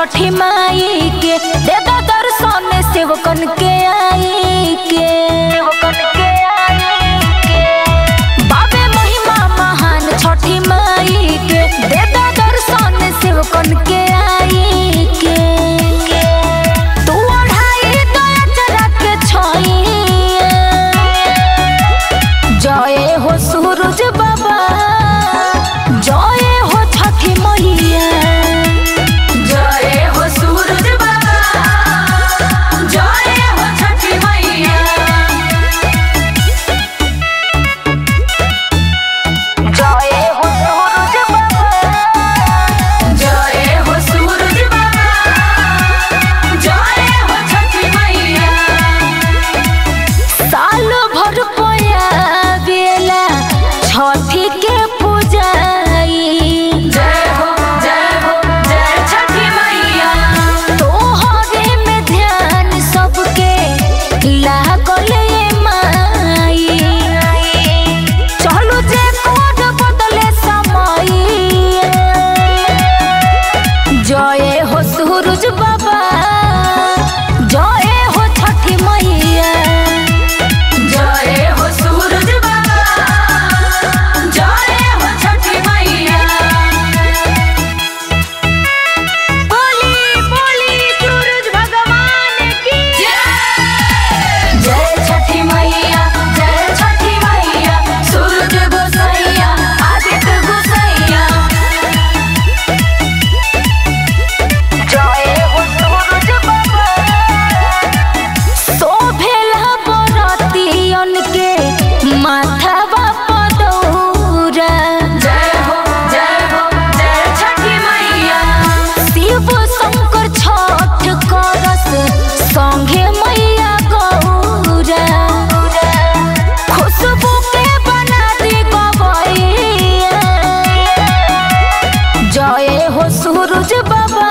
छठी माई के दे दो दर्शन सेवकन के आई के बाबे महिमा महान छठी माई के दे दो दर्शन सेवकन के आई के तू ओढ़ाई दो अचरा के छोइया जय हो सूरज बाबा जय हो छठी मैया छठी के पूजाई जय हो जय छठी मैया तोहरे में ध्यान सबके लागल माई चलू जे कोड बदले समय जय हो सूरज बाबा जय हो छठी मैया जय हो सूरज संगे मैया गौरा खुशबू के बना दी गवैया जय हो सूरज बाबा।